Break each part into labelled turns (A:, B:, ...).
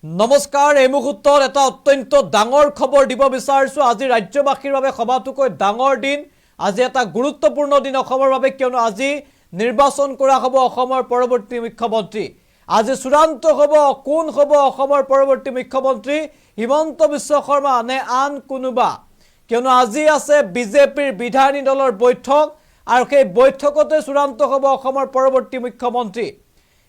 A: নমস্কাৰ এই মুহূৰ্তত এটা অত্যন্ত ডাঙৰ খবৰ দিব বিচাৰিছো আজি ৰাজ্যবাসীৰ বাবে সবাতোকৈ ডাঙৰ দিন আজি এটা গুৰুত্বপূৰ্ণ দিন অসমৰ বাবে কিয়নো আজি নিৰ্বাচন কৰা হ'ব অসমৰ পৰৱৰ্তী মুখ্যমন্ত্ৰী আজি চূড়ান্ত হ'ব কোন হ'ব অসমৰ পৰৱৰ্তী মুখ্যমন্ত্ৰী হিমন্ত বিশ্ব শৰ্মা নে আন কোনোবা কিয়নো আজি আছে বিজেপিৰ বিধায়িনী দলৰ বৈঠক আৰু সেই বৈঠকতে চূড়ান্ত হ'ব অসমৰ পৰৱৰ্তী মুখ্যমন্ত্ৰী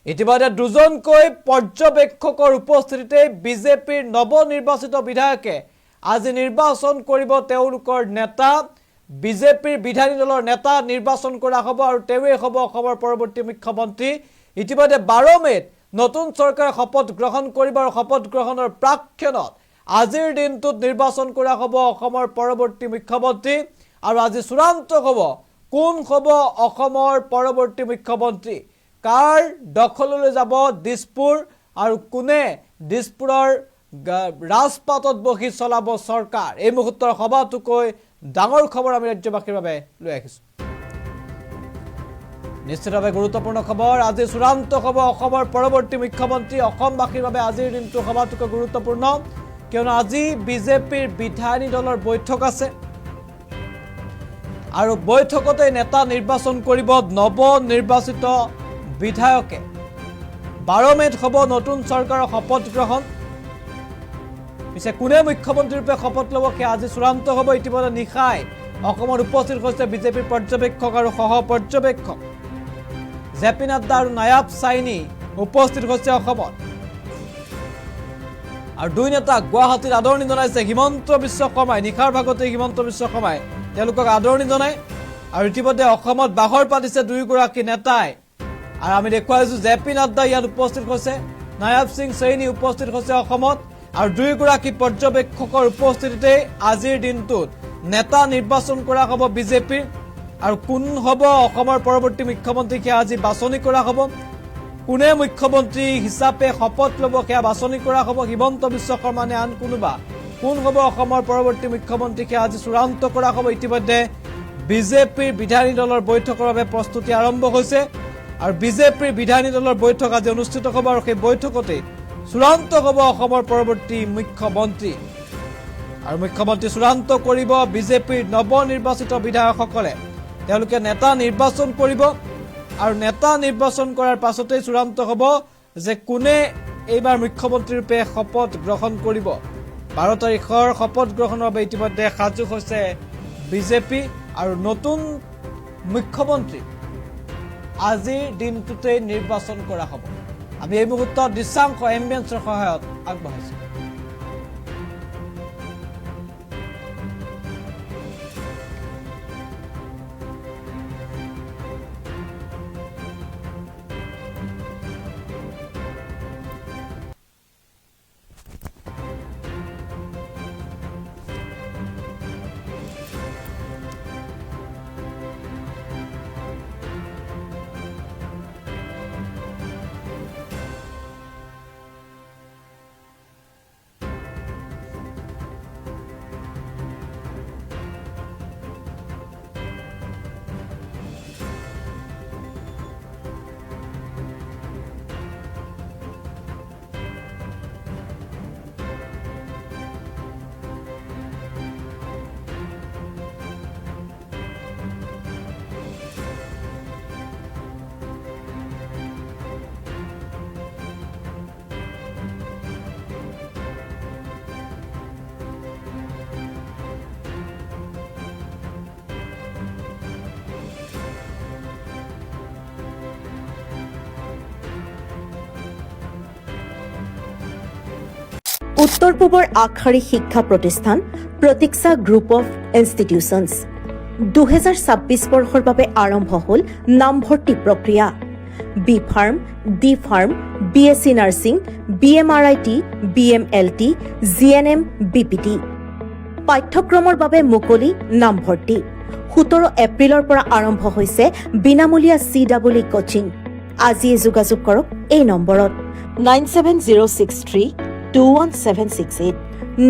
A: ইতিমধ্যে দুজনকৈ পৰ্যবেক্ষকৰ উপস্থিতিতে বিজেপিৰ নৱনিৰ্বাচিত বিধায়কে আজি নিৰ্বাচন কৰিব তেওঁলোকৰ নেতা বিজেপিৰ বিধায়িনী দলৰ নেতা নিৰ্বাচন কৰা হ'ব আৰু তেৱেই হ'ব অসমৰ পৰৱৰ্তী মুখ্যমন্ত্ৰী ইতিমধ্যে 12 মেত নতুন চৰকাৰে শপত গ্ৰহণ কৰিব আৰু শপত গ্ৰহণৰ প্ৰাক্ষণত আজিৰ দিনটোত নিৰ্বাচন কৰা হ'ব অসমৰ পৰৱৰ্তী মুখ্যমন্ত্ৰী আৰু আজি চূড়ান্ত হ'ব কোন হ'ব অসমৰ পৰৱৰ্তী মুখ্যমন্ত্ৰী কাৰ দখললৈ যাব দিছপুৰ আৰু কোনে দিছপুৰৰ ৰাজপাটত বহি চলাব চৰকাৰ এই মুহূৰ্তৰ সবাতোকৈ ডাঙৰ খবৰ আমি ৰাজ্যবাসীৰ বাবে লৈ আহিছো নিশ্চিতভাৱে গুৰুত্বপূৰ্ণ খবৰ আজি চূড়ান্ত হ'ব অসমৰ পৰৱৰ্তী মুখ্যমন্ত্ৰী অসমবাসীৰ বাবে আজিৰ দিনটো সবাতোকৈ গুৰুত্বপূৰ্ণ কিয়নো আজি বিজেপিৰ বিধায়িনী দলৰ বৈঠক আছে আৰু বৈঠকতে নেতা নিৰ্বাচন কৰিব নৱনিৰ্বাচিত বিধায়কে 12 মেত হ'ব নতুন চৰকাৰৰ শপত গ্ৰহণ পিছে কোনে মুখ্যমন্ত্ৰী ৰূপে শপত ল'ব কি আজি চূড়ান্ত হ'ব ইতিমধ্যে নিশাই অসমৰ উপস্থিত হৈছে বিজেপিৰ পৰ্যবেক্ষক আৰু সহ পৰ্যবেক্ষক জেপি নাড্ডা আৰু নায়াব চাইনি উপস্থিত হৈছে অসমত আৰু দুই নেতা গুৱাহাটীত আদৰণি জনাইছে হিমন্ত বিশ্ব শৰ্মাই নিশাৰ ভাগতে হিমন্ত বিশ্ব শৰ্মাই তেওঁলোকক আদৰণি জনায় আৰু ইতিমধ্যে অসমত বাহৰ পাতিছে দুয়োগৰাকী নেতাই আৰু আমি দেখুৱাইছো জেপি নাড্ডা ইয়াত উপস্থিত হৈছে নায়াব সিং চাইনি উপস্থিত হৈছে অসমত আৰু দুয়োগৰাকী পৰ্যবেক্ষকৰ উপস্থিতিতে আজিৰ দিনটোত নেতা নিৰ্বাচন কৰা হ'ব বিজেপিৰ আৰু কোন হ'ব অসমৰ পৰৱৰ্তী মুখ্যমন্ত্ৰী সেয়া আজি বাছনি কৰা হ'ব কোনে মুখ্যমন্ত্ৰী হিচাপে শপত ল'ব সেয়া বাছনি কৰা হ'ব হিমন্ত বিশ্ব শৰ্মা নে আন কোনোবা কোন হ'ব অসমৰ পৰৱৰ্তী মুখ্যমন্ত্ৰী সেয়া আজি চূড়ান্ত কৰা হ'ব ইতিমধ্যে বিজেপিৰ বিধায়িনী দলৰ বৈঠকৰ বাবে প্ৰস্তুতি আৰম্ভ হৈছে আৰু বিজেপিৰ বিধায়িনী দলৰ বৈঠক আজি অনুষ্ঠিত হ'ব আৰু সেই বৈঠকতে চূড়ান্ত হ'ব অসমৰ পৰৱৰ্তী মুখ্যমন্ত্ৰী আৰু মুখ্যমন্ত্ৰী চূড়ান্ত কৰিব বিজেপিৰ নৱনিৰ্বাচিত বিধায়কসকলে তেওঁলোকে নেতা নিৰ্বাচন কৰিব আৰু নেতা নিৰ্বাচন কৰাৰ পাছতে চূড়ান্ত হ'ব যে কোনে এইবাৰ মুখ্যমন্ত্ৰী ৰূপে শপত গ্ৰহণ কৰিব 12 তাৰিখৰ শপত গ্ৰহণৰ বাবে ইতিমধ্যে সাজু হৈছে বিজেপি আৰু নতুন মুখ্যমন্ত্ৰী আজিৰ দিনটোতে নিৰ্বাচন কৰা হ'ব আমি এই মুহূৰ্তত দৃশ্যাংশ এম্বিয়েন্সৰ সহায়ত আগবঢ়াইছো
B: উত্তৰ পূবৰ আগশাৰী শিক্ষা প্ৰতিষ্ঠান প্ৰতীক্ষা গ্ৰুপ অফ ইনষ্টিটিউচনছ 2026 বৰ্ষৰ বাবে আৰম্ভ হ'ল নামভৰ্তি প্ৰক্ৰিয়া B pharm D pharm BSc nursing BMRIT BMLT GNM BPT পাঠ্যক্ৰমৰ বাবে মুকলি নামভৰ্তি 17 এপ্ৰিলৰ পৰা আৰম্ভ হৈছে বিনামূলীয়া CWE কোচিং আজিয়ে যোগাযোগ কৰক এই নম্বৰত 97063216768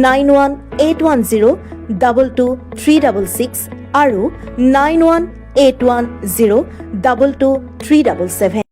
B: 9181022366 আৰু 9181022377